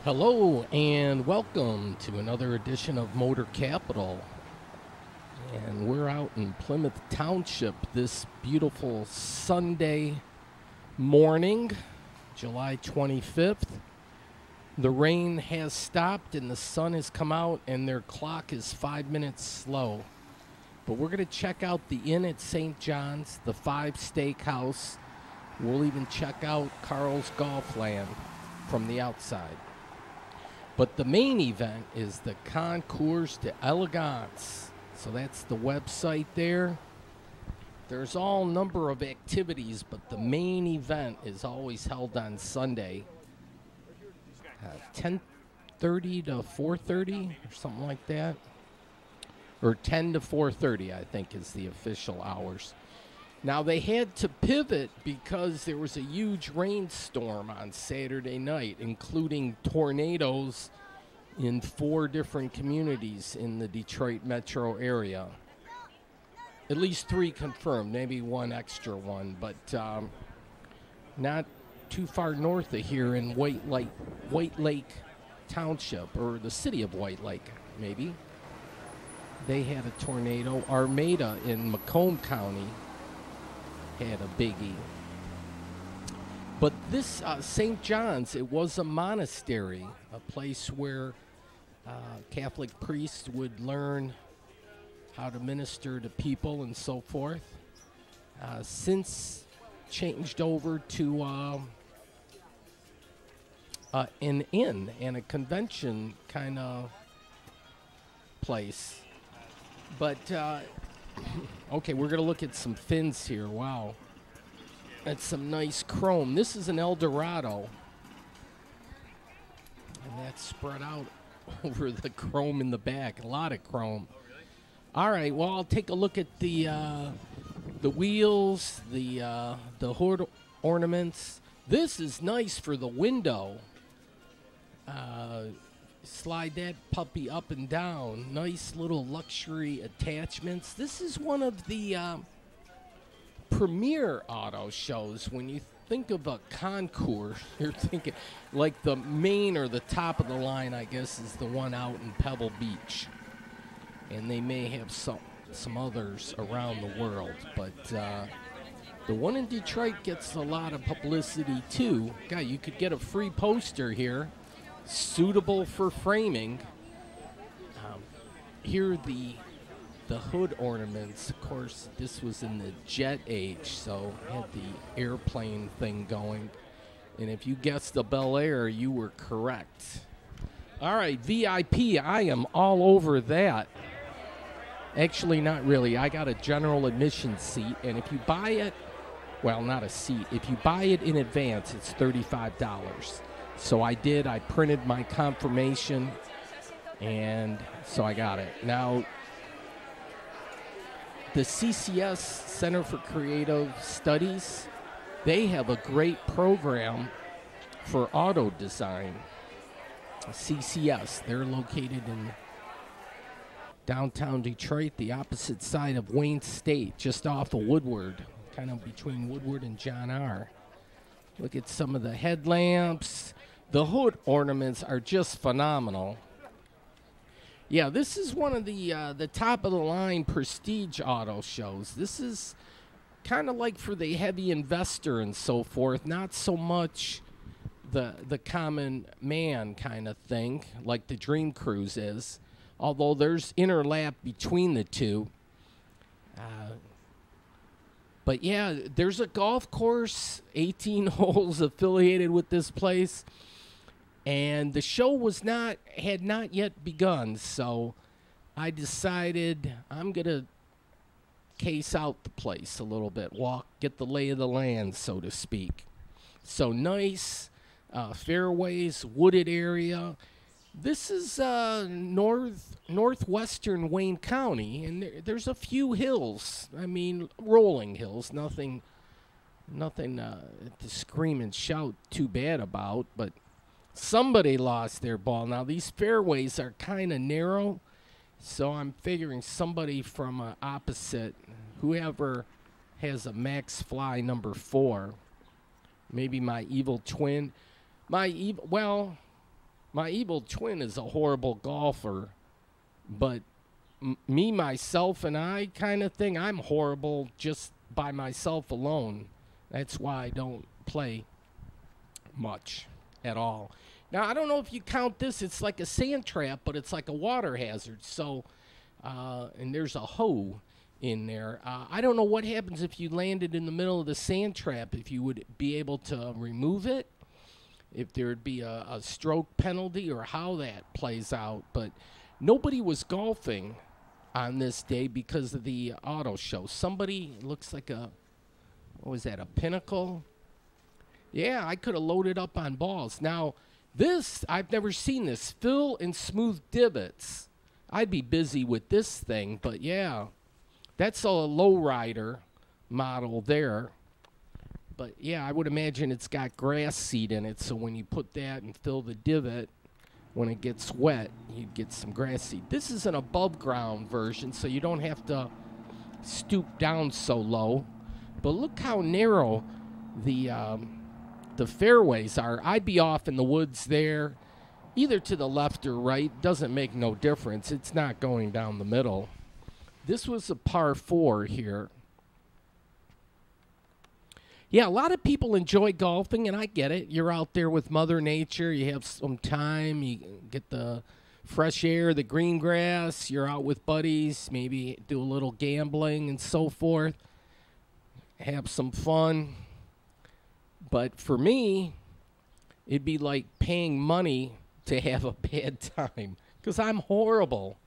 Hello and welcome to another edition of Motor Capital. And we're out in Plymouth Township this beautiful Sunday morning, July 25th. The rain has stopped and the sun has come out and their clock is 5 minutes slow. But we're going to check out the Inn at St. John's, the Five Steakhouse. We'll even check out Carl's Golf Land from the outside. But the main event is the Concours d'Elegance. So that's the website there. There's all number of activities, but the main event is always held on Sunday. 10:30 to 4:30 or something like that. Or 10 to 4:30, I think, is the official hours. Now, they had to pivot because there was a huge rainstorm on Saturday night, including tornadoes in 4 different communities in the Detroit metro area. At least 3 confirmed, maybe 1 extra one, but not too far north of here in White Lake Township, or the city of White Lake, maybe. They had a tornado. Armada in Macomb County had a biggie. But this St. John's, it was a monastery, a place where Catholic priests would learn how to minister to people and so forth. Since changed over to an inn and a convention kind of place. But okay, we're going to look at some fins here. Wow. That's some nice chrome. This is an Eldorado. And that's spread out over the chrome in the back. A lot of chrome. All right, well, I'll take a look at the wheels, the hood ornaments. This is nice for the window. Slide that puppy up and down. Nice little luxury attachments. This is one of the premier auto shows. When you think of a concours, you're thinking like the main or the top of the line, I guess, is the one out in Pebble Beach. And they may have some others around the world. But the one in Detroit gets a lot of publicity, too. God, you could get a free poster here. Suitable for framing. Here the hood ornaments. Of course, this was in the jet age, so had the airplane thing going. And if you guessed the Bel Air, you were correct. All right, VIP. I am all over that. Actually, not really. I got a general admission seat, and if you buy it, well, not a seat. If you buy it in advance, it's $35. So I did. I printed my confirmation, and so I got it. Now, the CCS, Center for Creative Studies, they have a great program for auto design. CCS, they're located in downtown Detroit, the opposite side of Wayne State, just off of Woodward, kind of between Woodward and John R. Look at some of the headlamps. The hood ornaments are just phenomenal. Yeah, this is one of the top-of-the-line prestige auto shows. This is kind of like for the heavy investor and so forth, not so much the common man kind of thing, like the Dream Cruise is, although there's interlap between the two. But yeah, there's a golf course, 18 holes affiliated with this place. And the show had not yet begun, so I decided I'm going to case out the place a little bit, get the lay of the land, so to speak. So nice fairways, wooded area. This is northwestern Wayne County, and there's a few hills. I mean, rolling hills, nothing to scream and shout too bad about, but somebody lost their ball. Now, these fairways are kind of narrow, so I'm figuring somebody from opposite, whoever has a Max Fly number 4, maybe my evil twin. My My evil twin is a horrible golfer, but me, myself, and I kind of thing, I'm horrible just by myself alone. That's why I don't play much at all. Now, I don't know if you count this. It's like a sand trap, but it's like a water hazard. So, and there's a hoe in there. I don't know what happens if you landed in the middle of the sand trap, if you would be able to remove it, if there would be a stroke penalty or how that plays out. But nobody was golfing on this day because of the auto show. Somebody, looks like what was that, a Pinnacle? Yeah, I could have loaded up on balls. Now, this, I've never seen this. Fill and smooth divots. I'd be busy with this thing, but yeah. That's a lowrider model there. But yeah, I would imagine it's got grass seed in it, so when you put that and fill the divot, when it gets wet, you'd get some grass seed. This is an above ground version, so you don't have to stoop down so low. But look how narrow the fairways are. I'd be off in the woods there, either to the left or right. Doesn't make no difference. It's not going down the middle. This was a par 4 here. Yeah, a lot of people enjoy golfing, and I get it. You're out there with Mother Nature. You have some time. You get the fresh air, the green grass. You're out with buddies. Maybe do a little gambling and so forth. Have some fun. But for me, it'd be like paying money to have a bad time because I'm horrible.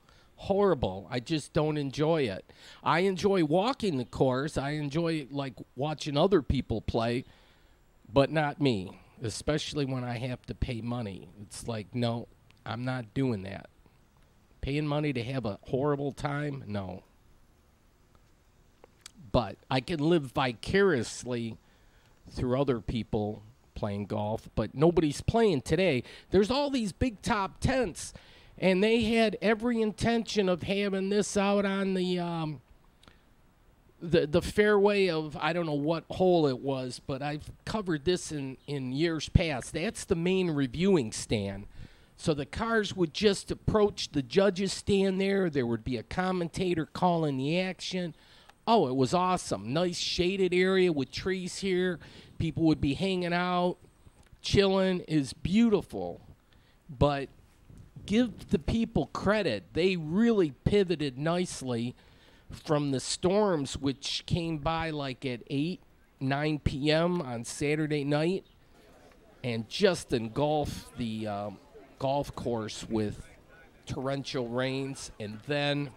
Horrible. I just don't enjoy it. I enjoy walking the course. I enjoy like watching other people play, but not me, especially when I have to pay money. It's like, no, I'm not doing that. Paying money to have a horrible time? No. But I can live vicariously through other people playing golf, but nobody's playing today. There's all these big top tents. And they had every intention of having this out on the fairway of, I don't know what hole it was, but I've covered this in years past. That's the main reviewing stand. So the cars would just approach the judges' stand there. There would be a commentator calling the action. Oh, it was awesome. Nice shaded area with trees here. People would be hanging out, chilling. Is beautiful. But give the people credit. They really pivoted nicely from the storms, which came by like at 9 p.m. on Saturday night, and just engulfed the golf course with torrential rains. And then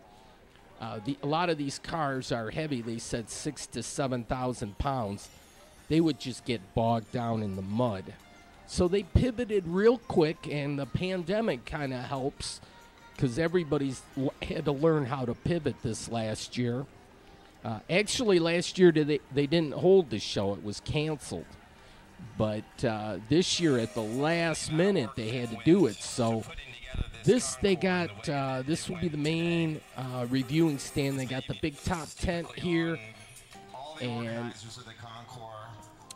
a lot of these cars are heavy. They said 6,000 to 7,000 pounds. They would just get bogged down in the mud. So they pivoted real quick, and the pandemic kind of helps because everybody's had to learn how to pivot this last year. Actually, last year they didn't hold the show. It was canceled. But this year at the last minute they had to do it. So this will be the main reviewing stand. They got the big top tent here. And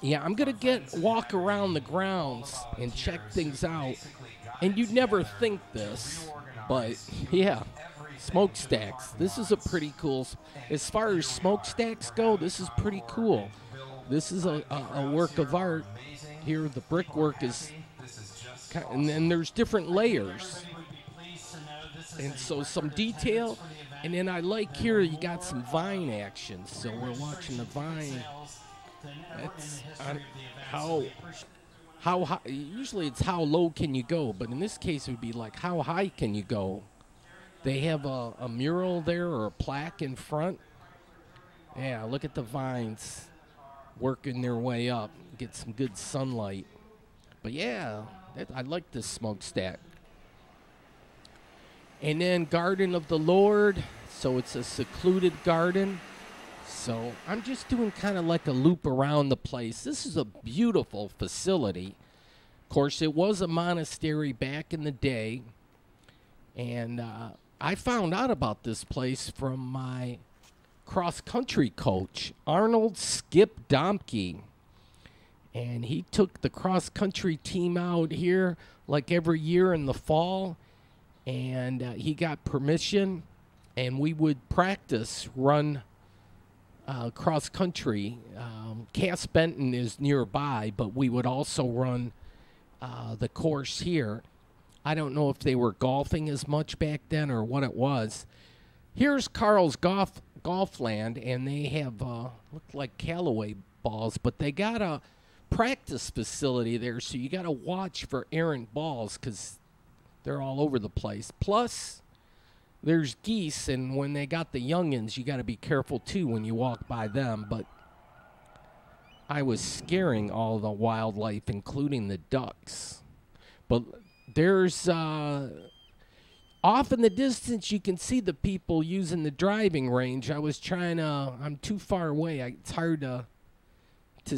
yeah, I'm going to walk around the grounds and check things out. And you'd never think this, but yeah, smokestacks. This is a pretty cool, as far as smokestacks go, this is pretty cool. This is a work of art. Here the brickwork is, and then there's different layers. And so some detail. And then I like here you got some vine action. So we're watching the vine. That's how high, usually it's how low can you go, but in this case it would be like how high can you go. They have a mural there or a plaque in front. Yeah, look at the vines working their way up. Get some good sunlight. But yeah, I like this smokestack. And then Garden of the Lord. So it's a secluded garden. So I'm just doing kind of like a loop around the place. This is a beautiful facility. Of course, it was a monastery back in the day. And I found out about this place from my cross-country coach, Arnold Skip Domke. And he took the cross-country team out here like every year in the fall, and he got permission, and we would practice run cross-country. Cass Benton is nearby, but we would also run the course here. I don't know if they were golfing as much back then or what it was. Here's Carl's Golfland, and they have look like Callaway balls, but they got a practice facility there, so you got to watch for errant balls because they're all over the place. Plus, there's geese, and when they got the youngins, you got to be careful too when you walk by them. But I was scaring all the wildlife, including the ducks. But there's off in the distance, you can see the people using the driving range. I'm too far away. It's hard to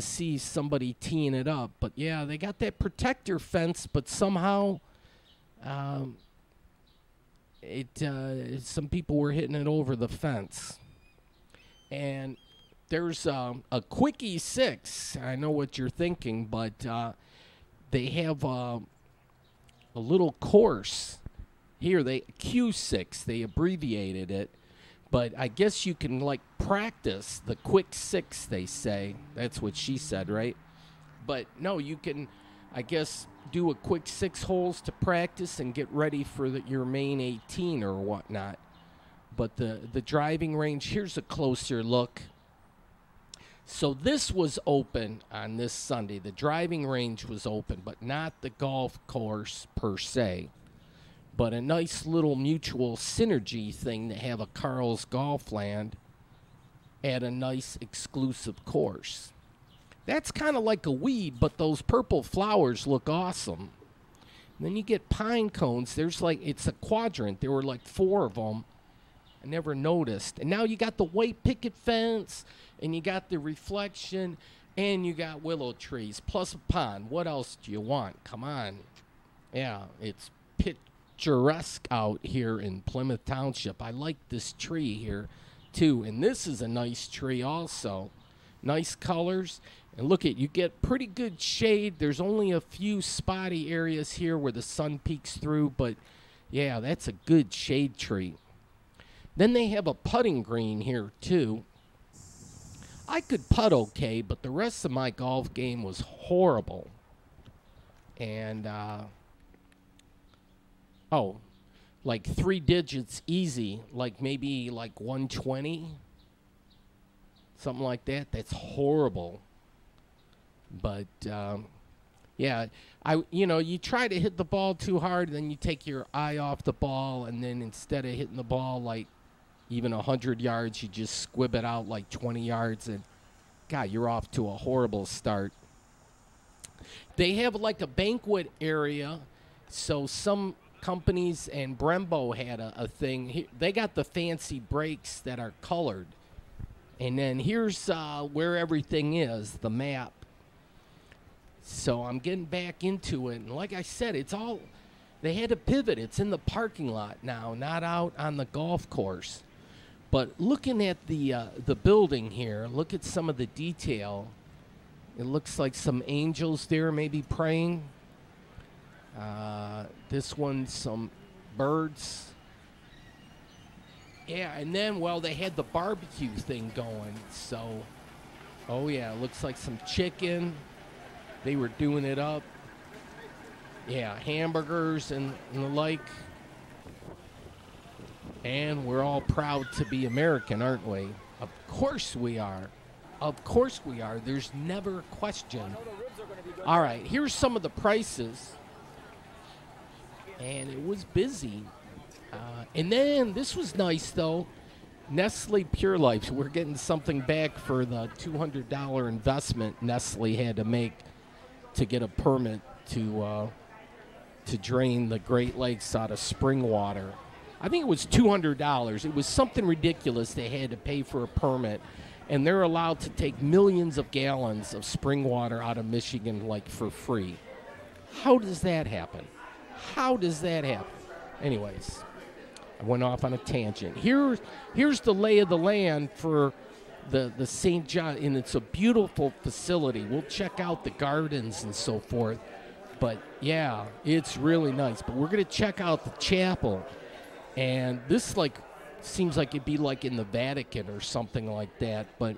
see somebody teeing it up. But yeah, they got that protector fence, but somehow some people were hitting it over the fence. And there's a Quickie 6. I know what you're thinking, but they have a little course here. Q6, they abbreviated it. But I guess you can, like, practice the quick 6, they say. That's what she said, right? But, no, you can, I guess, do a quick 6 holes to practice and get ready for your main 18 or whatnot. But the driving range, here's a closer look. So this was open on this Sunday. The driving range was open, but not the golf course per se. But a nice little mutual synergy thing to have a Carl's Golfland at a nice exclusive course. That's kind of like a weed, but those purple flowers look awesome. And then you get pine cones. It's a quadrant. There were like 4 of them. I never noticed. And now you got the white picket fence, and you got the reflection, and you got willow trees, plus a pond. What else do you want? Come on. Yeah, it's picturesque out here in Plymouth Township. I like this tree here, too. And this is a nice tree also. Nice colors. And look you get pretty good shade. There's only a few spotty areas here where the sun peeks through, but yeah, that's a good shade tree. Then they have a putting green here, too. I could putt okay, but the rest of my golf game was horrible. And, like 3 digits easy, like maybe like 120. Something like that. That's horrible. But, yeah, you try to hit the ball too hard, then you take your eye off the ball, and then instead of hitting the ball like even 100 yards, you just squib it out like 20 yards, and, God, you're off to a horrible start. They have like a banquet area, so some companies, and Brembo had a thing. They got the fancy breaks that are colored. And then here's where everything is, the map. So I'm getting back into it. And like I said, they had to pivot. It's in the parking lot now, not out on the golf course. But looking at the building here, look at some of the detail. It looks like some angels there maybe praying. This one, some birds. Yeah, and then, they had the barbecue thing going. So, oh, yeah, it looks like some chicken. They were doing it up. Yeah, hamburgers and the like. And we're all proud to be American, aren't we? Of course we are. Of course we are. There's never a question. All right, here's some of the prices. And it was busy. And then this was nice, though. Nestle Pure Life. We're getting something back for the $200 investment Nestle had to make to get a permit to drain the Great Lakes out of spring water. I think it was $200. It was something ridiculous. They had to pay for a permit, and they're allowed to take millions of gallons of spring water out of Michigan, like, for free. How does that happen? How does that happen? Anyways, I went off on a tangent. Here's the lay of the land for the St. John, and it's a beautiful facility. We'll check out the gardens and so forth. But yeah, it's really nice. But we're gonna check out the chapel, and this seems like it'd be like in the Vatican or something like that. But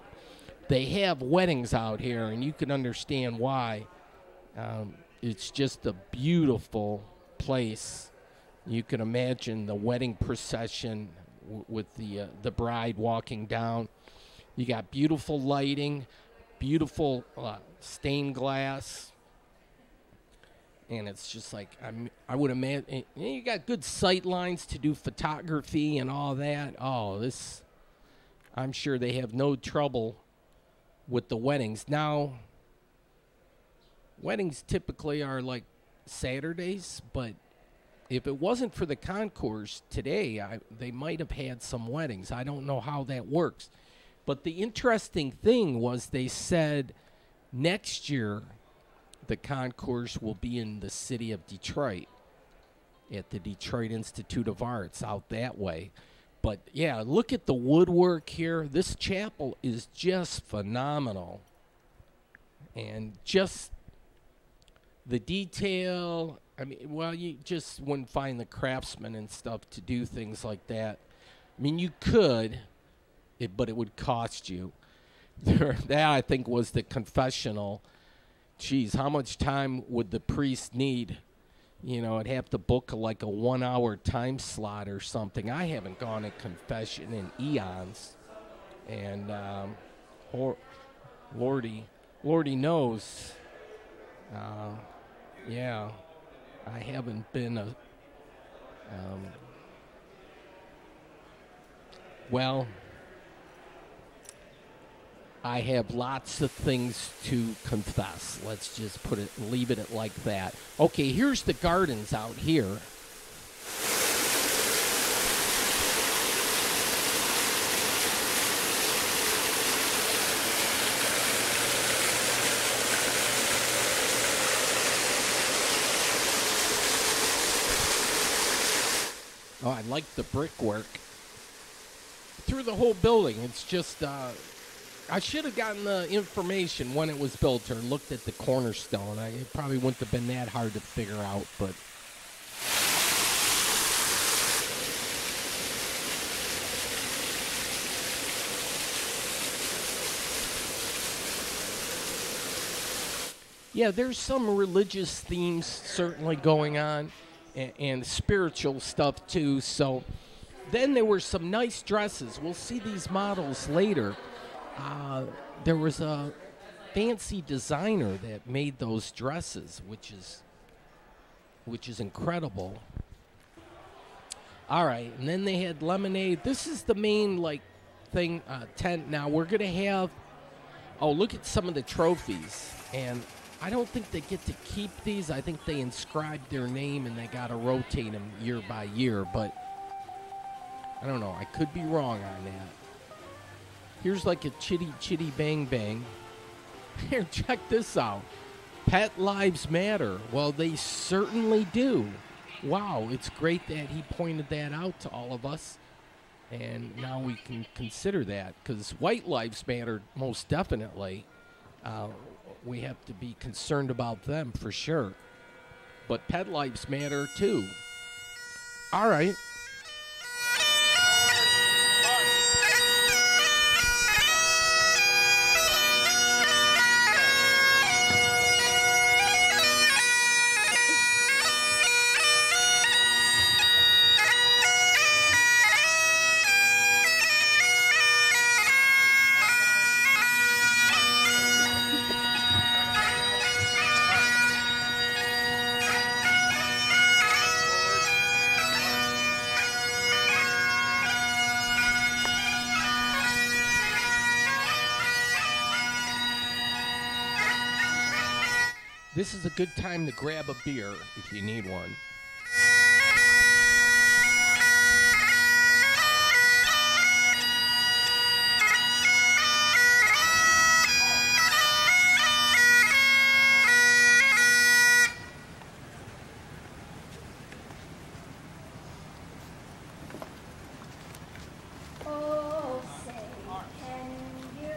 they have weddings out here, and you can understand why. It's just a beautiful place. You can imagine the wedding procession with the bride walking down. You got beautiful lighting, beautiful stained glass, and it's just like I would imagine. You got good sight lines to do photography and all that. Oh, I'm sure they have no trouble with the weddings. Now, weddings typically are like Saturdays, but if it wasn't for the concours today, they might have had some weddings. I don't know how that works. But the interesting thing was they said next year the concours will be in the city of Detroit at the Detroit Institute of Arts out that way. But, yeah, look at the woodwork here. This chapel is just phenomenal. And just the detail, I mean, well, you just wouldn't find the craftsmen and stuff to do things like that. I mean, you could, but it would cost you. That, I think, was the confessional. Geez, how much time would the priest need? You know, I'd have to book like a 1 hour time slot or something. I haven't gone to confession in eons. And Lordy knows. Yeah, I haven't been well, I have lots of things to confess. Let's just leave it like that. Okay, here's the gardens out here. Oh, I like the brickwork through the whole building. It's just, I should have gotten the information when it was built or looked at the cornerstone. It probably wouldn't have been that hard to figure out, but. Yeah, there's some religious themes certainly going on. And spiritual stuff too. So then there were some nice dresses. We'll see these models later. There was a fancy designer that made those dresses, which is incredible. All right, and then they had lemonade. This is the main thing tent. Now we're gonna have. Oh, look at some of the trophies, and I don't think they get to keep these. I think they inscribe their name and they got to rotate them year by year. But I don't know. I could be wrong on that. Here's like a chitty bang bang. Here, check this out. Pet lives matter. Well, they certainly do. Wow, it's great that he pointed that out to all of us. And now we can consider that because white lives matter most definitely. We have to be concerned about them for sure. But pet lives matter too. All right. This is a good time to grab a beer if you need one. Oh, say, can you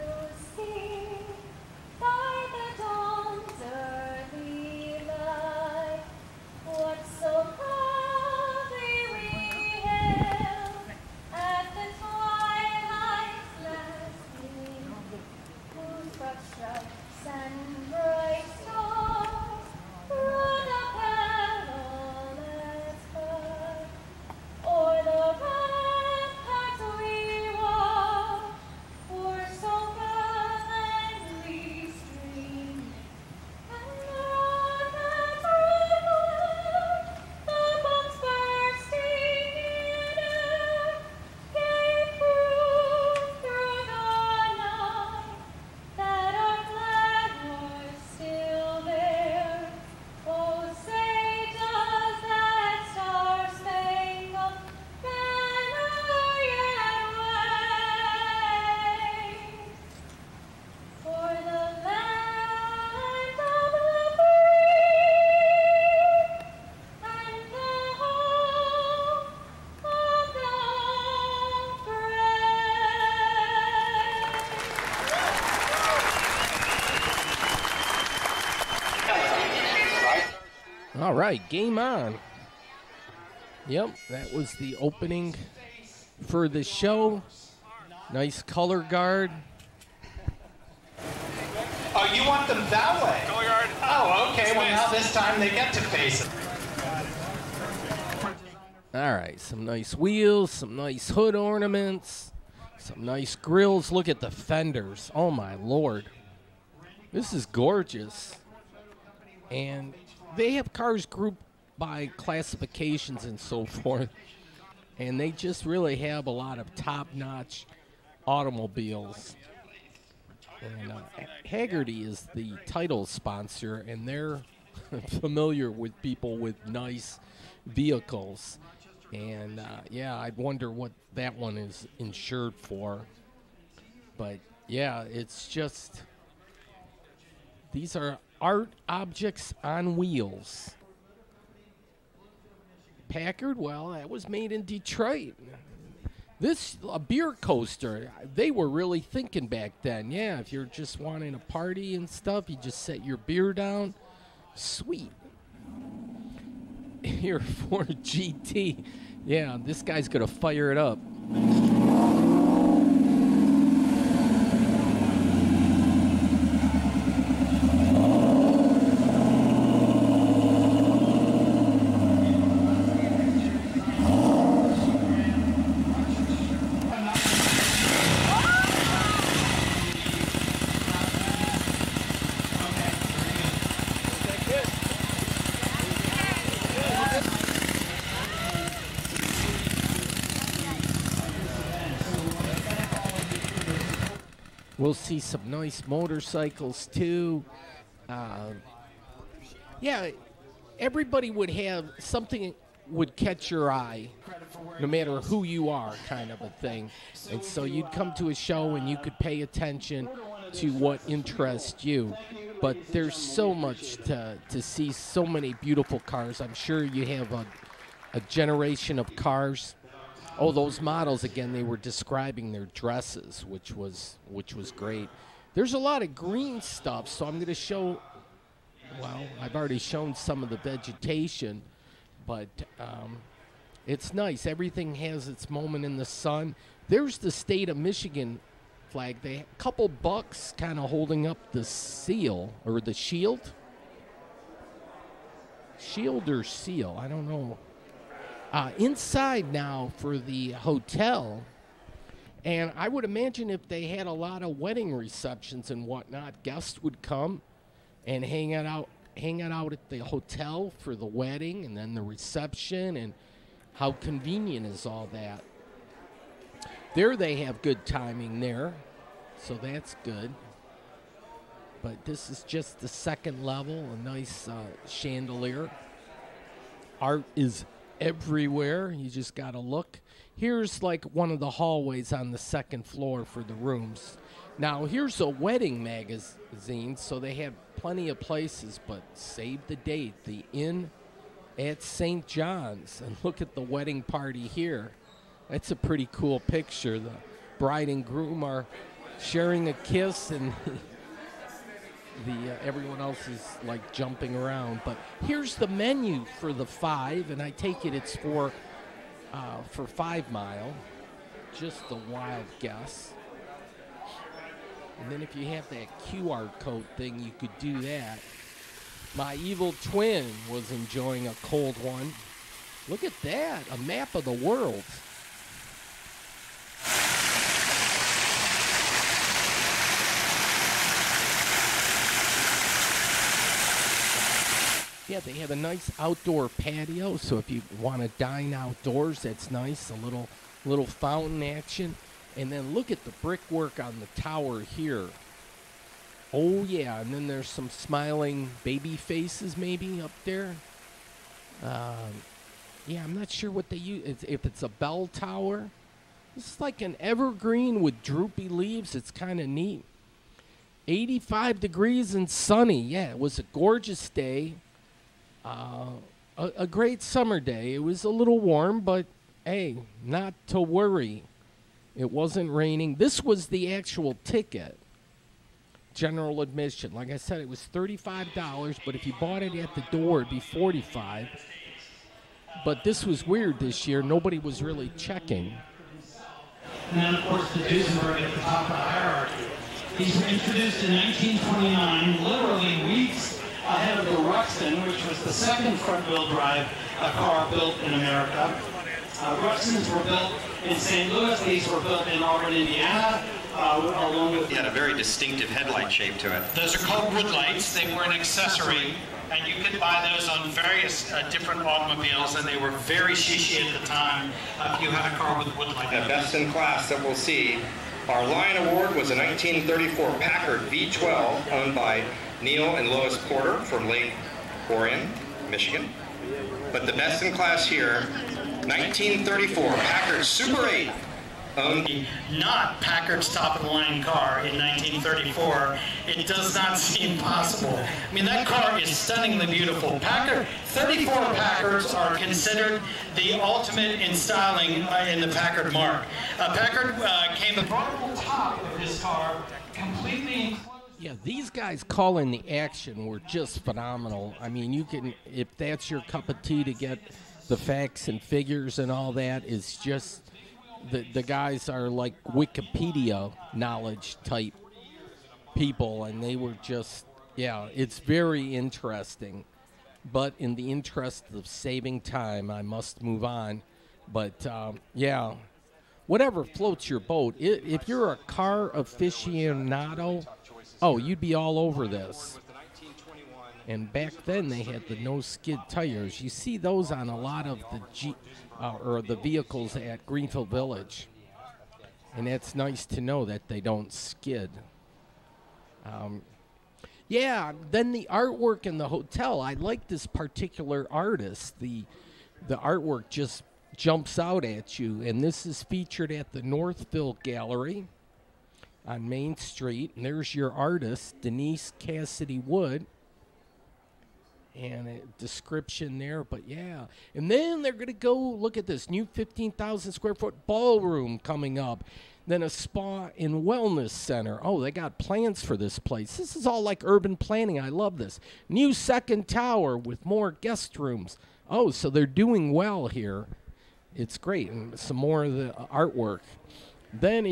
All right, game on. Yep, that was the opening for the show. Nice color guard. Oh, you want them that way? Color guard. Oh, okay. Well, now this time they get to face it. All right, some nice wheels, some nice hood ornaments, some nice grills. Look at the fenders. Oh, my Lord. This is gorgeous. And they have cars grouped by classifications and so forth. And they just really have a lot of top-notch automobiles. And Haggerty is the title sponsor, and they're familiar with people with nice vehicles. And, yeah, I'd wonder what that one is insured for. But, yeah, it's just, these are art objects on wheels. Packard, well, that was made in Detroit. This, a beer coaster, they were really thinking back then. Yeah, if you're just wanting a party and stuff, you just set your beer down. Sweet. Here, Ford GT. Yeah, this guy's going to fire it up. We'll see some nice motorcycles, too. Yeah, everybody would have something would catch your eye, no matter who you are, kind of a thing. And so you'd come to a show and you could pay attention to what interests you. But there's so much to see, so many beautiful cars. I'm sure you have a generation of cars. Oh, those models, again, they were describing their dresses, which was great. There's a lot of green stuff, so I'm going to show, well, I've already shown some of the vegetation, but it's nice. Everything has its moment in the sun. There's the state of Michigan flag. They a couple bucks kind of holding up the seal, or the shield. Shield or seal, I don't know. Inside now for the hotel, and I would imagine if they had a lot of wedding receptions and whatnot, guests would come and hang out at the hotel for the wedding and then the reception, and how convenient is all that. There they have good timing there, so that's good. But this is just the second level, a nice chandelier. Art is everywhere. You just got to look. Here's like one of the hallways on the second floor for the rooms. Now, here's a wedding magazine, so they have plenty of places, but save the date. The Inn at St. John's. And look at the wedding party here. That's a pretty cool picture. The bride and groom are sharing a kiss, and everyone else is like jumping around. But here's the menu for the 5, and I take it it's for 5 Mile. Just a wild guess. And then if you have that QR code thing, you could do that. My evil twin was enjoying a cold one. Look at that, a map of the world. Yeah, they have a nice outdoor patio, so if you want to dine outdoors, that's nice. A little fountain action. And then look at the brickwork on the tower here. Oh, yeah, and then there's some smiling baby faces maybe up there. Yeah, I'm not sure what they use. If it's a bell tower. It's like an evergreen with droopy leaves. It's kind of neat. 85 degrees and sunny. Yeah, it was a gorgeous day. A great summer day. It was a little warm, but hey, not to worry. It wasn't raining. This was the actual ticket general admission. Like I said, it was $35, but if you bought it at the door, it'd be $45. But this was weird this year. Nobody was really checking. And then, of course, the Duesenberg at the top of the hierarchy. These were introduced in 1929, literally weeks ahead of the Ruxton, which was the second front-wheel drive car built in America. Ruxtons were built in St. Louis. These were built in Auburn, Indiana, along with... It had a very distinctive headlight shape to it. Those are called woodlights. They were an accessory, and you could buy those on various different automobiles, and they were very chic at the time if you had a car with woodlights. The best in class that we'll see. Our Lion Award was a 1934 Packard V12 owned by Neil and Lois Porter from Lake Orion, Michigan. But the best in class here, 1934 Packard Super 8. Not Packard's top-of-the-line car in 1934. It does not seem possible. I mean, that car is stunningly beautiful. 34 Packards are considered the ultimate in styling in the Packard mark. Packard came the vertical top of his car completely enclosed. Yeah, these guys calling the action were just phenomenal. I mean, you can, if that's your cup of tea to get the facts and figures and all that, is just... The guys are like Wikipedia knowledge type people, and they were just, yeah, it's very interesting. But in the interest of saving time, I must move on. But, yeah, whatever floats your boat. If you're a car aficionado, oh, you'd be all over this. And back then, they had the no-skid tires. You see those on a lot of the vehicles at Greenfield Village. And that's nice to know that they don't skid. Yeah, then the artwork in the hotel. I like this particular artist. The artwork just jumps out at you. And this is featured at the Northville Gallery on Main Street. And there's your artist, Denise Cassidy Wood. And a description there, but yeah. And then they're going to go, look at this, new 15,000 square foot ballroom coming up. Then a spa and wellness center. Oh, they got plans for this place. This is all like urban planning. I love this. New second tower with more guest rooms. Oh, so they're doing well here. It's great. And some more of the artwork. Then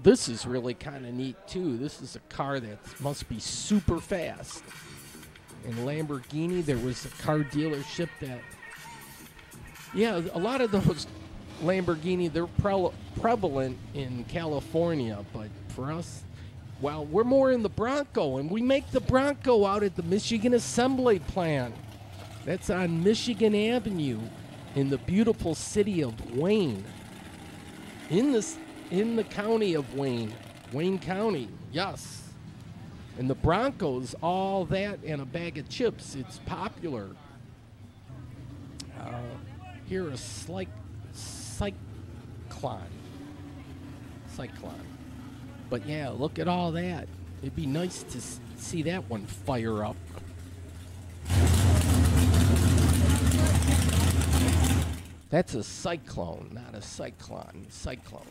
this is really kind of neat too. This is a car that must be super fast. In Lamborghini, there was a car dealership that, yeah, a lot of those Lamborghini, they're prevalent in California, but for us, well, we're more in the Bronco, and we make the Bronco out at the Michigan Assembly Plant. That's on Michigan Avenue in the beautiful city of Wayne, in the county of Wayne County, yes. And the Broncos, all that and a bag of chips. It's popular. Here a Cyclone. But yeah, look at all that. It'd be nice to see that one fire up. That's a Cyclone, not a Cyclone. Cyclone.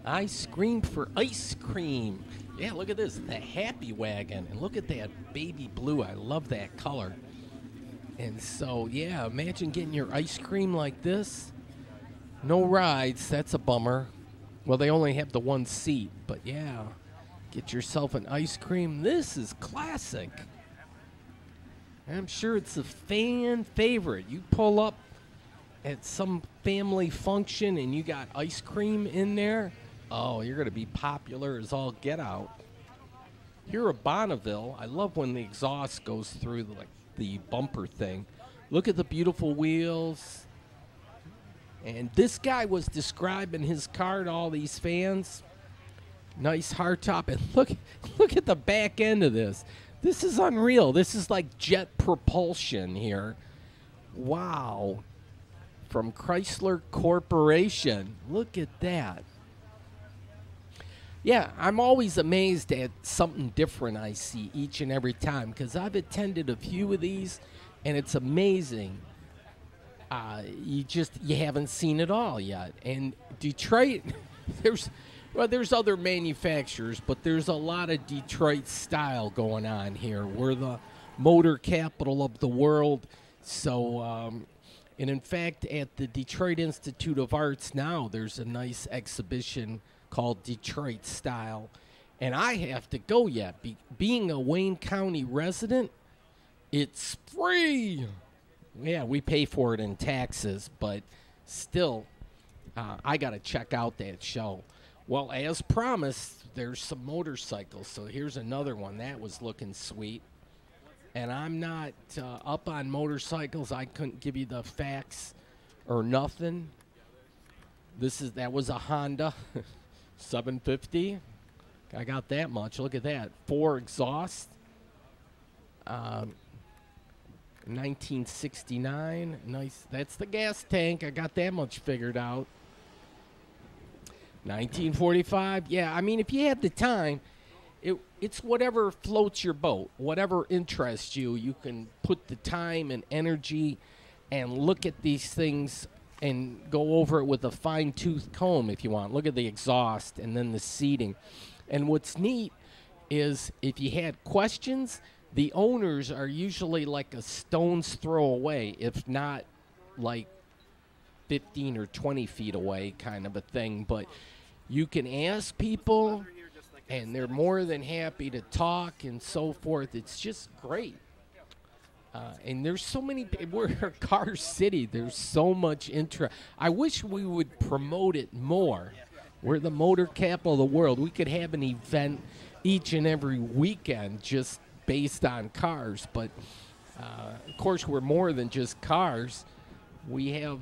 I screamed for ice cream. Yeah, look at this, the Happy Wagon. And look at that baby blue. I love that color. And so, yeah, imagine getting your ice cream like this. No rides, that's a bummer. Well, they only have the one seat, but yeah, get yourself an ice cream. This is classic. I'm sure it's a fan favorite. You pull up at some family function and you got ice cream in there. Oh, you're going to be popular as all get out. Here at Bonneville, I love when the exhaust goes through the bumper thing. Look at the beautiful wheels. And this guy was describing his car to all these fans. Nice hardtop. And look at the back end of this. This is unreal. This is like jet propulsion here. Wow. From Chrysler Corporation. Look at that. Yeah, I'm always amazed at something different I see each and every time because I've attended a few of these, and it's amazing. You haven't seen it all yet. And Detroit, there's other manufacturers, but there's a lot of Detroit style going on here. We're the motor capital of the world. So, and in fact, at the Detroit Institute of Arts now, there's a nice exhibition called Detroit Style. And I have to go yet. Being a Wayne County resident, it's free. Yeah, we pay for it in taxes, but still, I got to check out that show. Well, as promised, there's some motorcycles. So here's another one. That was looking sweet. And I'm not up on motorcycles. I couldn't give you the facts or nothing. That was a Honda 750. I got that much. Look at that. 4 exhaust. 1969. Nice. That's the gas tank. I got that much figured out. 1945. Yeah, I mean, if you had the time, it's whatever floats your boat, whatever interests you. You can put the time and energy and look at these things and go over it with a fine-tooth comb if you want. Look at the exhaust and then the seating. And what's neat is if you had questions, the owners are usually like a stone's throw away, if not like 15 or 20 feet away kind of a thing. But you can ask people, and they're more than happy to talk and so forth. It's just great. And there's so many, we're a car city. There's so much interest. I wish we would promote it more. We're the motor capital of the world. We could have an event each and every weekend just based on cars. But, of course, we're more than just cars. We have,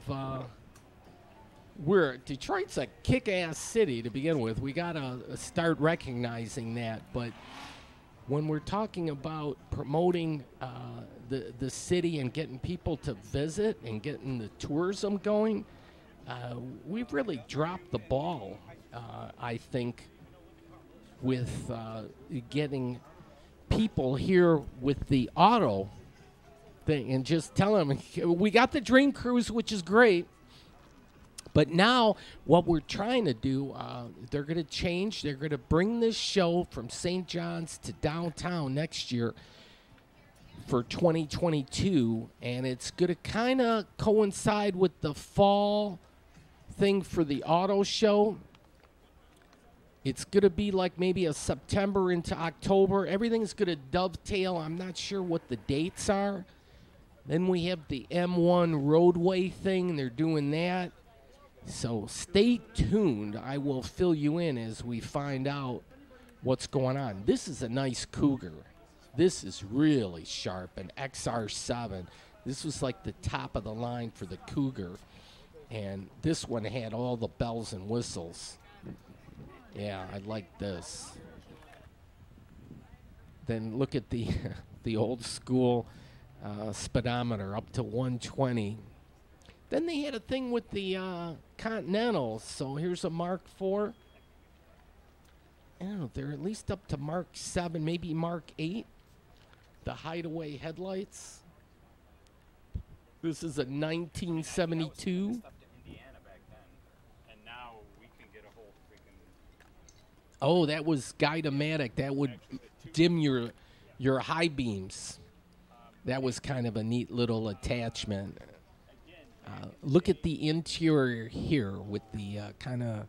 Detroit's a kick-ass city to begin with. We got to start recognizing that. But when we're talking about promoting the city and getting people to visit and getting the tourism going, we've really dropped the ball, I think, with getting people here with the auto thing and just tell them, we got the Dream Cruise, which is great. But now what we're trying to do, they're going to change. They're going to bring this show from St. John's to downtown next year for 2022. And it's going to kind of coincide with the fall thing for the auto show. It's going to be like maybe a September into October. Everything's going to dovetail. I'm not sure what the dates are. Then we have the M1 roadway thing. They're doing that. So stay tuned. I will fill you in as we find out what's going on. This is a nice Cougar. This is really sharp, an XR7. This was like the top of the line for the Cougar. And this one had all the bells and whistles. Yeah, I like this. Then look at the the old school speedometer up to 120. Then they had a thing with the Continentals. So here's a Mark IV. I don't know, they're at least up to Mark 7, maybe Mark 8. The hideaway headlights. This is a 1972. Oh, that was Guide-O-Matic. That would dim your high beams. That was kind of a neat little attachment. Look at the interior here with the kind of,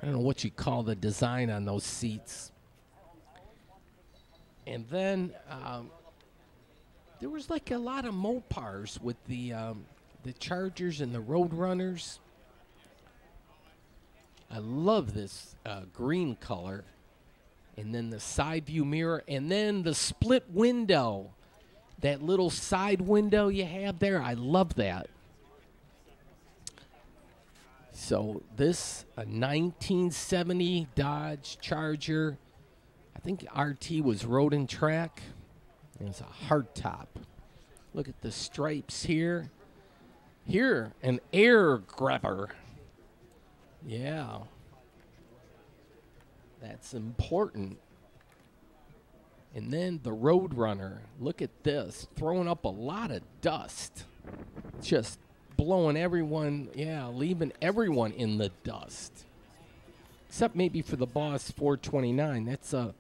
I don't know what you call the design on those seats. And then there was like a lot of Mopars with the Chargers and the Roadrunners. I love this green color. And then the side view mirror. And then the split window. That little side window you have there. I love that. So this, a 1970 Dodge Charger. I think RT was Road and Track. And it's a hardtop. Look at the stripes here. Here, an air grabber. Yeah. That's important. And then the Roadrunner. Look at this. Throwing up a lot of dust. Just blowing everyone, leaving everyone in the dust. Except maybe for the Boss 429. That's a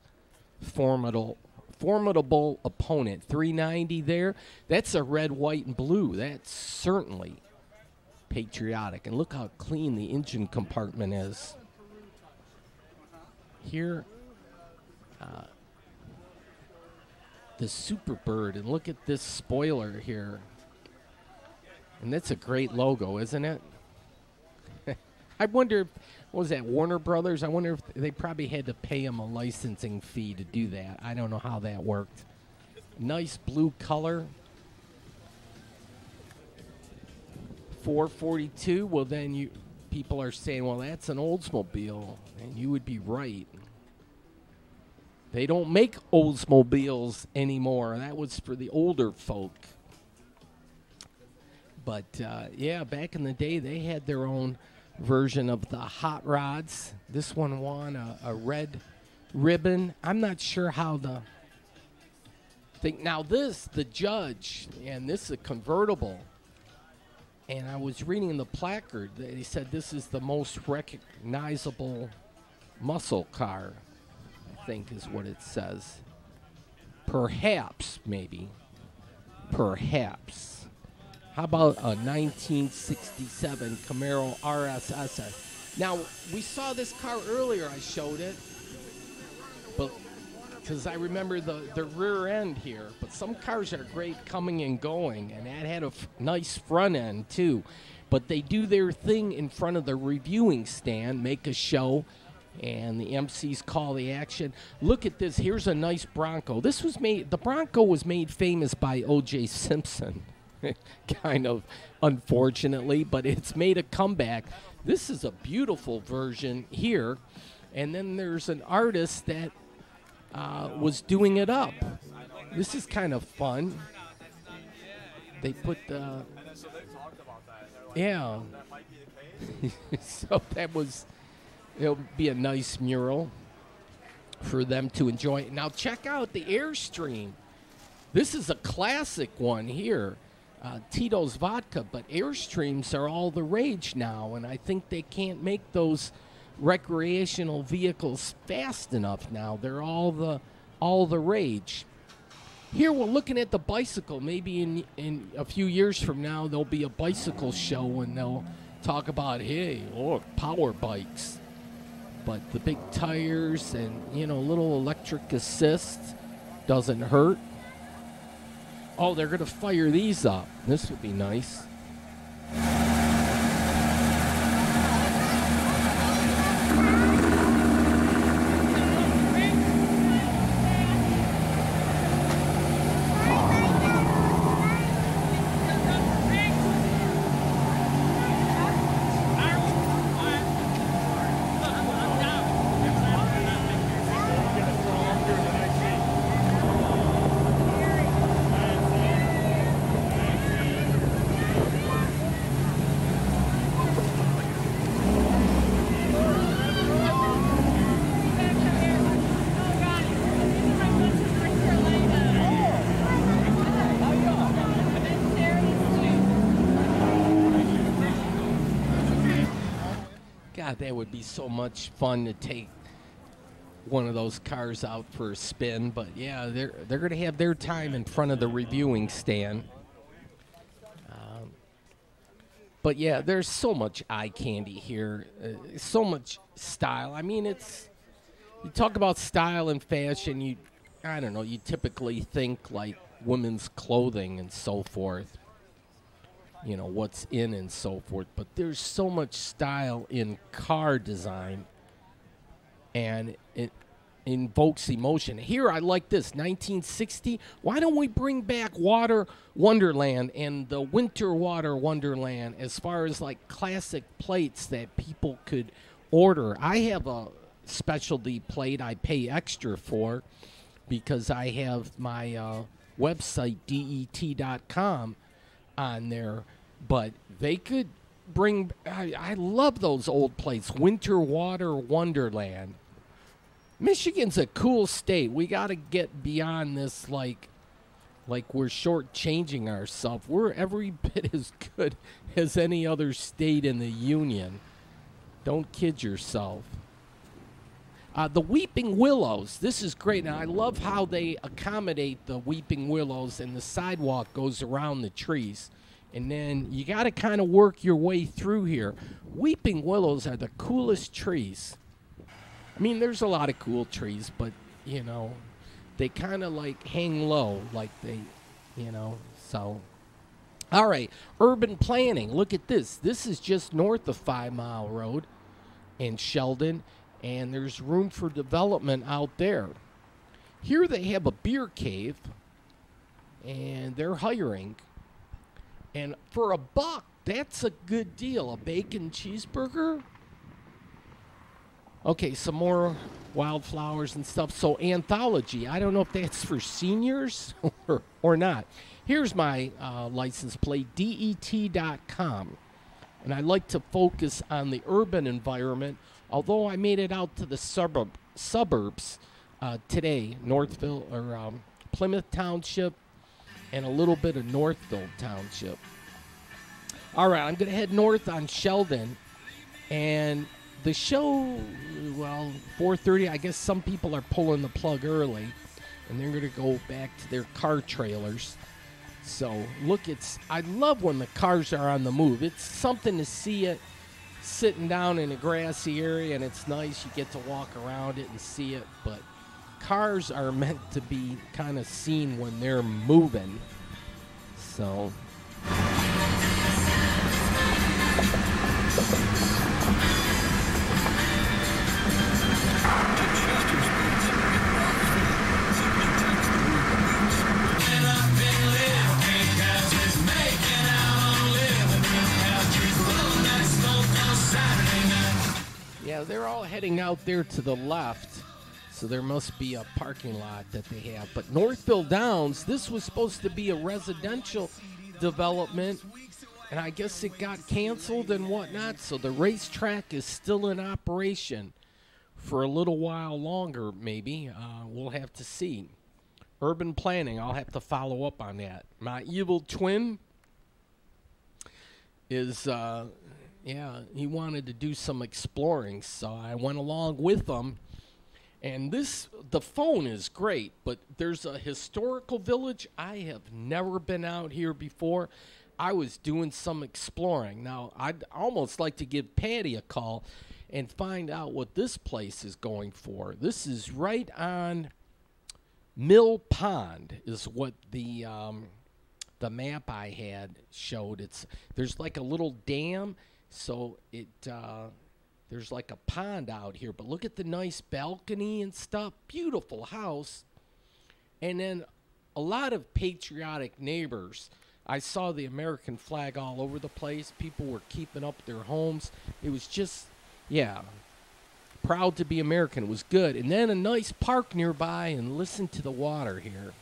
formidable opponent. 390 there. That's a red, white, and blue. That's certainly patriotic. And look how clean the engine compartment is. Here, the Superbird, and look at this spoiler here. And that's a great logo, isn't it? I wonder if, what was that, Warner Brothers? I wonder if they probably had to pay him a licensing fee to do that. I don't know how that worked. Nice blue color. 442, well then people are saying, well, that's an Oldsmobile, and you would be right. They don't make Oldsmobiles anymore. That was for the older folk. But, back in the day, they had their own version of the hot rods. This one won a red ribbon. I'm not sure how the thing. Now, the Judge, and this is a convertible. And I was reading in the placard, they said this is the most recognizable muscle car, I think is what it says. Perhaps, maybe. Perhaps. How about a 1967 Camaro RSSS? Now, we saw this car earlier, I showed it, but because I remember the rear end here. But some cars are great coming and going, and that had a nice front end, too. But they do their thing in front of the reviewing stand, make a show, and the MCs call the action. Look at this. Here's a nice Bronco. The Bronco was made famous by O.J. Simpson, kind of, unfortunately, but it's made a comeback. This is a beautiful version here, and then there's an artist that was doing it up. This is kind of fun. They put the... Yeah. So it'll be a nice mural for them to enjoy. Now check out the Airstream. This is a classic one here. Tito's Vodka, but Airstreams are all the rage now, and I think they can't make those recreational vehicles fast enough now. They're all the rage. Here we're looking at the bicycle. Maybe in a few years from now there'll be a bicycle show and they'll talk about, hey, look, power bikes. But the big tires and, little electric assist doesn't hurt. Oh, they're going to fire these up. This would be nice. God, that would be so much fun to take one of those cars out for a spin. But yeah, they're going to have their time in front of the reviewing stand. But yeah, there's so much eye candy here, so much style. I mean, you talk about style and fashion. You typically think like women's clothing and so forth. What's in and so forth. But there's so much style in car design, and it invokes emotion. Here, I like this, 1960. Why don't we bring back Water Wonderland and the Winter Water Wonderland as far as, like, classic plates that people could order? I have a specialty plate I pay extra for because I have my website, det.com, on there, but they could bring... I love those old plates. Winter Water Wonderland. Michigan's a cool state. We got to get beyond this, like we're shortchanging ourselves. We're every bit as good as any other state in the union. Don't kid yourself. The Weeping Willows. This is great. Now, I love how they accommodate the Weeping Willows, and the sidewalk goes around the trees. And then you got to kind of work your way through here. Weeping Willows are the coolest trees. I mean, there's a lot of cool trees, but, you know, they kind of like hang low, like they, you know, so. All right, urban planning. Look at this. This is just north of 5 Mile Road in Sheldon, and there's room for development out there. Here they have a beer cave, and they're hiring. And for $1, that's a good deal. A bacon cheeseburger. Okay, some more wildflowers and stuff. So Anthology, I don't know if that's for seniors or not. Here's my license plate, det.com. And I like to focus on the urban environment, although I made it out to the suburbs today, Northville or Plymouth Township, and a little bit of Northville Township. All right, I'm going to head north on Sheldon, and the show, well, 4:30, I guess some people are pulling the plug early, and they're going to go back to their car trailers. So, look, I love when the cars are on the move. It's something to see it sitting down in a grassy area, and it's nice. You get to walk around it and see it, but cars are meant to be kind of seen when they're moving. So... Yeah, they're all heading out there to the left, so there must be a parking lot that they have. But Northville Downs, this was supposed to be a residential development, and I guess it got canceled and whatnot, so the racetrack is still in operation for a little while longer, maybe. We'll have to see. Urban planning, I'll have to follow up on that. My evil twin is... yeah, he wanted to do some exploring, so I went along with him. And the phone is great, but there's a historical village. I have never been out here before. I was doing some exploring. Now, I'd almost like to give Patty a call and find out what this place is going for. This is right on Mill Pond is what the map I had showed. There's like a little dam. So there's like a pond out here, but look at the nice balcony and stuff. Beautiful house. And then a lot of patriotic neighbors. I saw the American flag all over the place. People were keeping up their homes. It was just, yeah, proud to be American. It was good. And then a nice park nearby, and listen to the water here.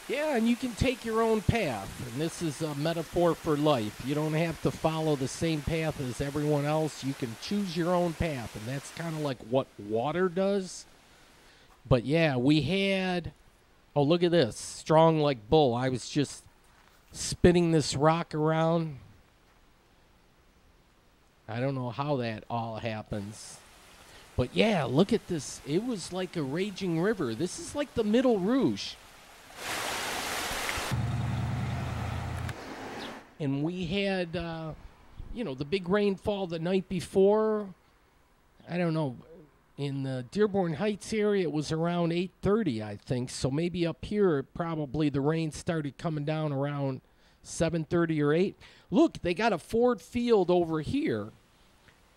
Yeah, and you can take your own path, and this is a metaphor for life. You don't have to follow the same path as everyone else. You can choose your own path, and that's kind of like what water does. But yeah, we had, oh, look at this, strong like bull. I was just spinning this rock around. I don't know how that all happens. But yeah, look at this. It was like a raging river. This is like the Middle Rouge. And we had, the big rainfall the night before. I don't know. In the Dearborn Heights area, it was around 8:30, I think. So maybe up here, probably the rain started coming down around 7:30 or 8. Look, they got a Ford Field over here.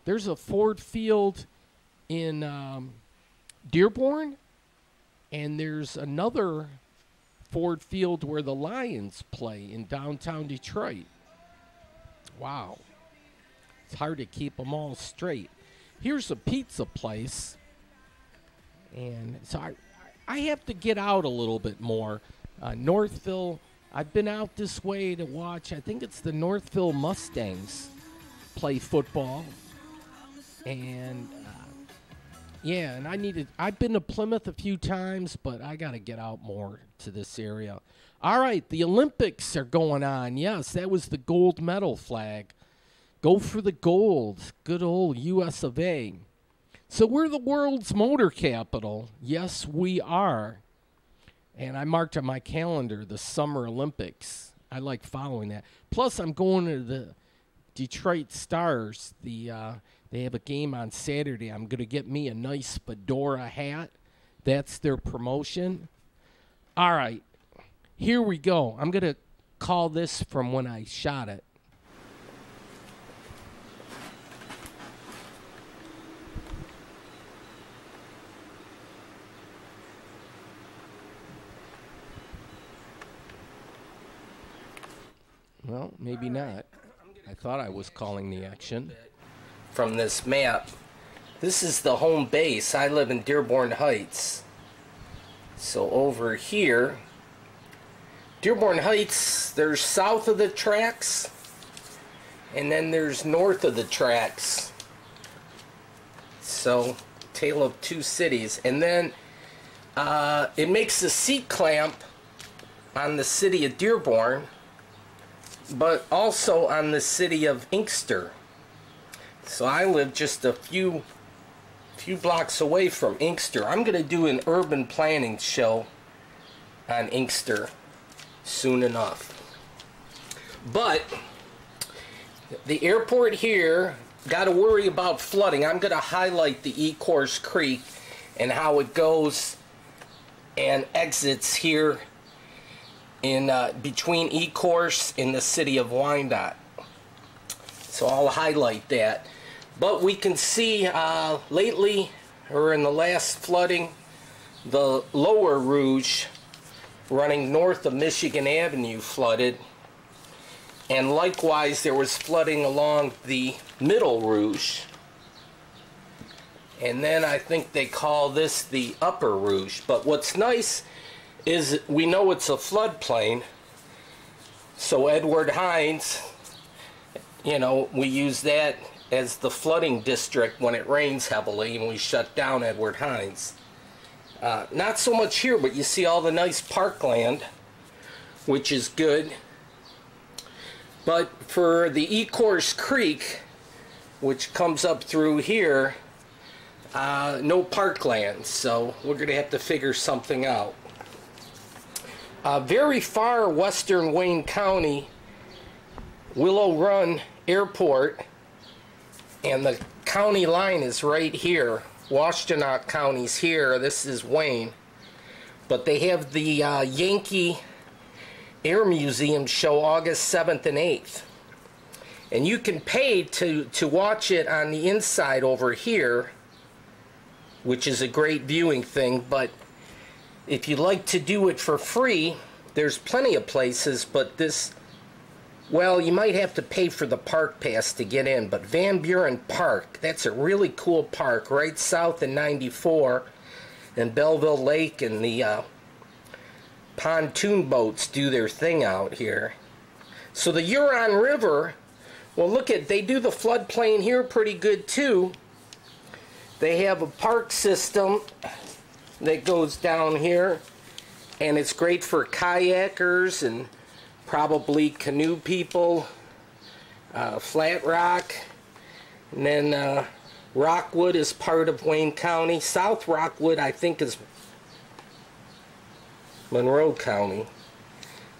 There's a Ford Field in Dearborn. And there's another Ford Field where the Lions play in downtown Detroit. Wow. It's hard to keep them all straight. Here's a pizza place. And so I have to get out a little bit more. Northville, I've been out this way to watch, I think it's the Northville Mustangs play football. And yeah, and I've been to Plymouth a few times, but I got to get out more to this area. All right, the Olympics are going on. Yes, that was the gold medal flag. Go for the gold. Good old US of A. So we're the world's motor capital. Yes, we are. And I marked on my calendar the Summer Olympics. I like following that. Plus, I'm going to the Detroit Stars. They have a game on Saturday. I'm going to get me a nice fedora hat. That's their promotion. All right. Here we go. I'm going to call this from when I shot it. Well, maybe not. I thought I was calling the action. From this map. This is the home base. I live in Dearborn Heights. So over here, Dearborn Heights, there's south of the tracks, and then there's north of the tracks. So, tale of two cities. And then it makes a seat clamp on the city of Dearborn, but also on the city of Inkster. So I live just a few blocks away from Inkster. I'm going to do an urban planning show on Inkster soon enough. But the airport here, got to worry about flooding. I'm going to highlight the Ecorse Creek and how it goes and exits here in between Ecorse and the city of Wyandotte. So I'll highlight that. But we can see lately, or in the last flooding, the lower Rouge running north of Michigan Avenue flooded. And likewise, there was flooding along the middle Rouge. And then I think they call this the upper Rouge. But what's nice is we know it's a floodplain. So Edward Hines, you know, we use that as the flooding district when it rains heavily, and we shut down Edward Hines. Not so much here, but you see all the nice parkland, which is good. But for the Ecorse Creek, which comes up through here, no parkland, so we're going to have to figure something out. Very far western Wayne County, Willow Run Airport, and the county line is right here. Washtenaw County's here. This is Wayne. But they have the Yankee Air Museum show August 7th and 8th. And you can pay to watch it on the inside over here, which is a great viewing thing. But if you like to do it for free, there's plenty of places, but this, well, you might have to pay for the park pass to get in. But Van Buren Park, that's a really cool park right south in 94. And Belleville Lake and the pontoon boats do their thing out here. So the Huron River, well, look at, they do the floodplain here pretty good too. They have a park system that goes down here, and it's great for kayakers and probably canoe people. Flat Rock, and then Rockwood is part of Wayne County. South Rockwood, I think, is Monroe County.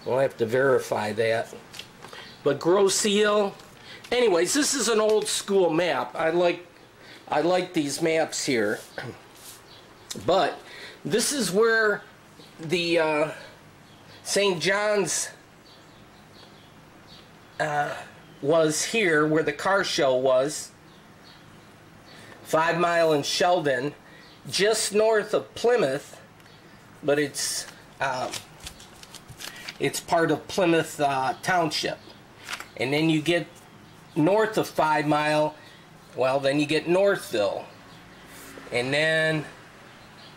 We'll have to verify that. But Grosse Ile, anyways, this is an old school map. I like these maps here. But this is where the St. John's was here, where the car show was. 5 Mile in Sheldon, just north of Plymouth, but it's part of Plymouth Township. And then you get north of 5 Mile, well, then you get Northville. And then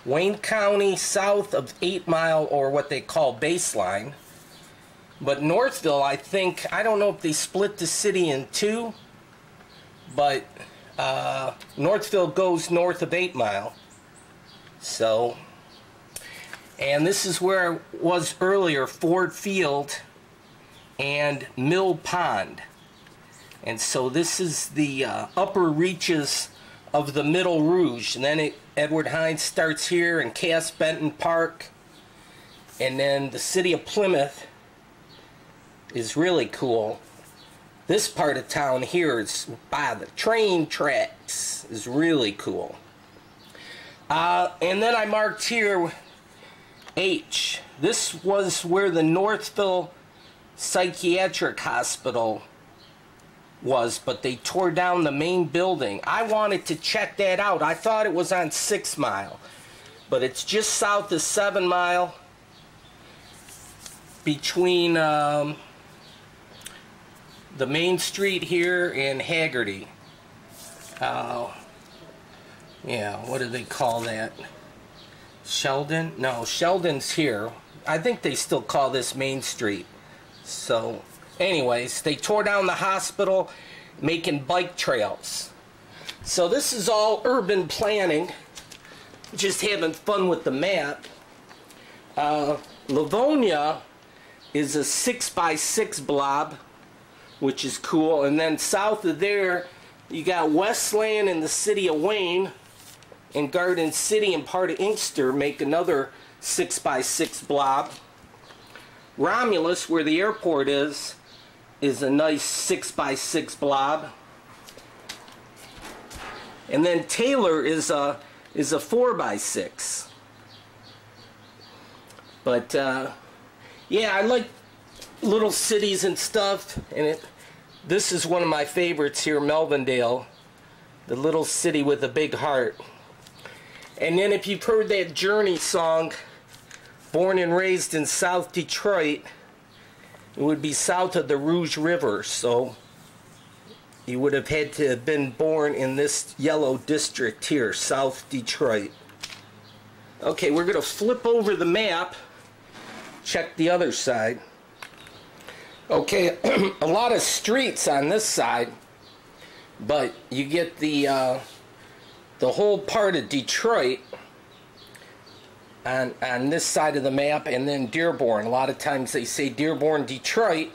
Wayne County south of 8 Mile, or what they call Baseline. But Northville, I think, I don't know if they split the city in two, but Northville goes north of 8 Mile. So, and this is where it was earlier, Ford Field and Mill Pond. And so this is the upper reaches of the Middle Rouge. And then Edward Hines starts here, and Cass Benton Park. And then the city of Plymouth is really cool. This part of town here is by the train tracks, is really cool. And then I marked here H. This was where the Northville Psychiatric Hospital was, but they tore down the main building. I wanted to check that out. I thought it was on 6 Mile, but it's just south of 7 Mile, between the main street here and Haggerty. Yeah, what do they call that? Sheldon? No, Sheldon's here. I think they still call this Main Street. So, anyways, they tore down the hospital, making bike trails. So this is all urban planning. Just having fun with the map. Livonia is a 6x6 blob, which is cool. And then south of there, you got Westland and the city of Wayne, and Garden City and part of Inkster make another 6x6 blob. Romulus, where the airport is a nice 6x6 blob. And then Taylor is a 4x6. But yeah, I like little cities and stuff, and this is one of my favorites here, Melvindale, the little city with a big heart. And then if you've heard that Journey song, born and raised in South Detroit, it would be south of the Rouge River, so you would have had to have been born in this yellow district here, South Detroit. Okay, we're going to flip over the map, check the other side. Okay, a lot of streets on this side, but you get the whole part of Detroit on this side of the map, and then Dearborn. A lot of times they say Dearborn, Detroit,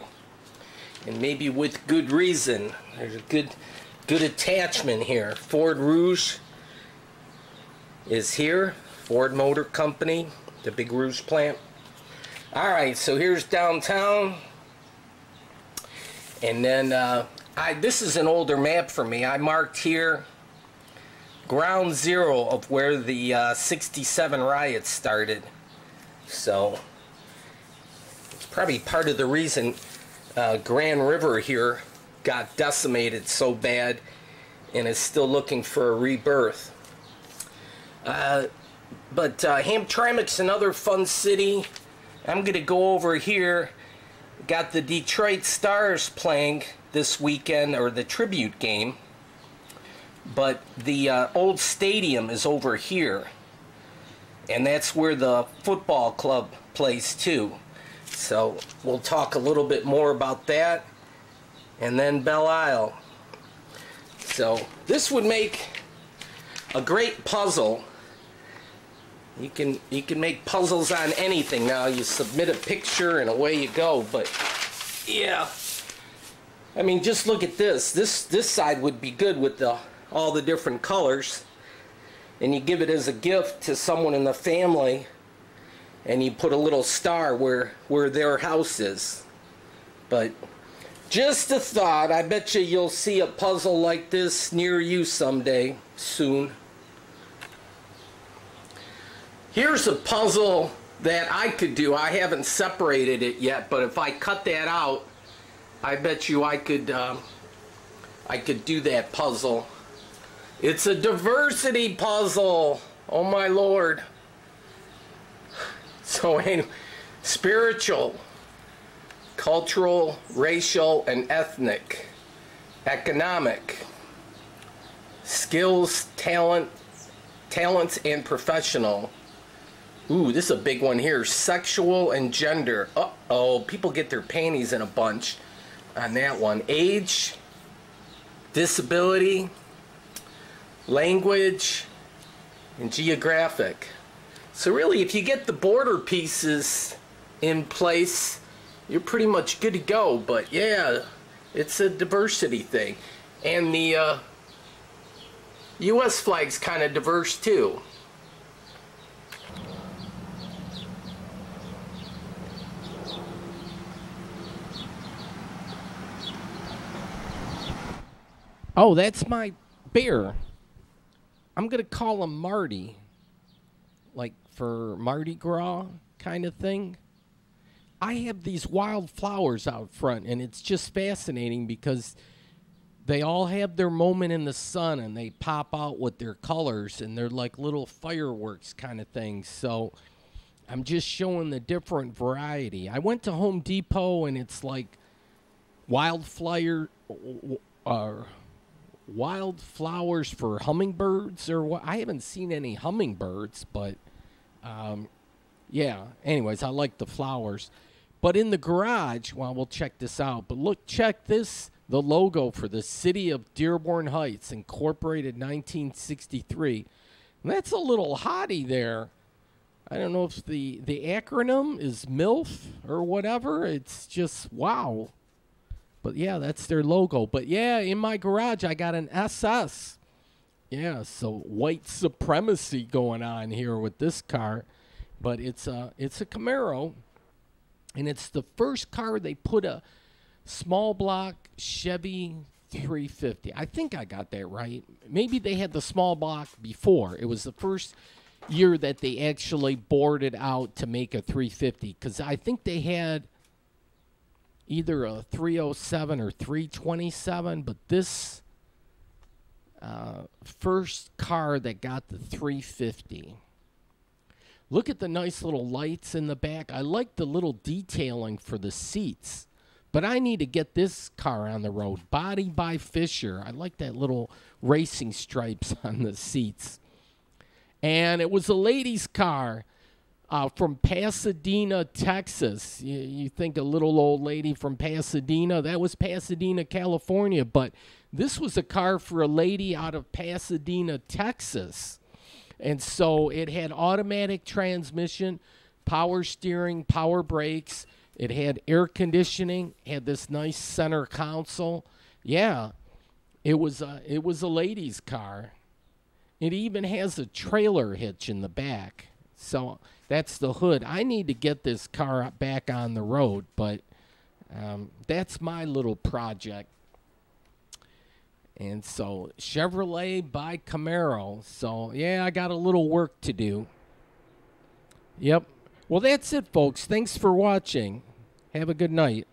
and maybe with good reason. There's a good attachment here. Ford Rouge is here, Ford Motor Company, the big Rouge plant. Alright, so here's downtown. And then, this is an older map for me. I marked here ground zero of where the 67 riots started. So, it's probably part of the reason Grand River here got decimated so bad and is still looking for a rebirth. But Hamtramck's another fun city. I'm going to go over here. Got the Detroit Stars playing this weekend, or the tribute game. But the old stadium is over here. And that's where the football club plays too. So we'll talk a little bit more about that. And then Belle Isle. So this would make a great puzzle. You can make puzzles on anything now. You submit a picture and away you go. But yeah, I mean, just look at this. This side would be good with all the different colors, and you give it as a gift to someone in the family, and you put a little star where their house is. But just a thought. I bet you'll see a puzzle like this near you someday soon. Here's a puzzle that I could do. I haven't separated it yet, but if I cut that out, I bet you I could do that puzzle. It's a diversity puzzle. Oh my Lord. So anyway, spiritual, cultural, racial, and ethnic. economic, skills, talents, and professional. Ooh, this is a big one here. Sexual and gender. Uh-oh, people get their panties in a bunch on that one. Age, disability, language, and geographic. So really, if you get the border pieces in place, you're pretty much good to go. But yeah, it's a diversity thing. And the U.S. flag's kind of diverse too. Oh, that's my bear. I'm going to call him Marty. Like for Mardi Gras kind of thing. I have these wild flowers out front, and it's just fascinating because they all have their moment in the sun, and they pop out with their colors, and they're like little fireworks kind of things. So I'm just showing the different variety. I went to Home Depot, and it's like wildflowers for hummingbirds or what. I haven't seen any hummingbirds, but yeah. Anyways, I like the flowers. But in the garage, well, we'll check this out. But look, check this, the logo for the City of Dearborn Heights, incorporated 1963. And that's a little hottie there. I don't know if the acronym is MILF or whatever. It's just, wow. But yeah, that's their logo. But yeah, in my garage, I got an SS. Yeah, so white supremacy going on here with this car. But it's a Camaro. And it's the first car they put a small block Chevy 350. I think I got that right. Maybe they had the small block before. It was the first year that they actually bored it out to make a 350. Because I think they had either a 307 or 327. But this first car that got the 350. Look at the nice little lights in the back. I like the little detailing for the seats. But I need to get this car on the road. Body by Fisher. I like that little racing stripes on the seats. And it was a lady's car from Pasadena, Texas. You think a little old lady from Pasadena. That was Pasadena, California. But this was a car for a lady out of Pasadena, Texas. And so it had automatic transmission, power steering, power brakes. It had air conditioning, had this nice center console. Yeah, it was a lady's car. It even has a trailer hitch in the back. So that's the hood. I need to get this car back on the road, but that's my little project. And so Chevrolet by Camaro. So, yeah, I got a little work to do. Yep. Well, that's it, folks. Thanks for watching. Have a good night.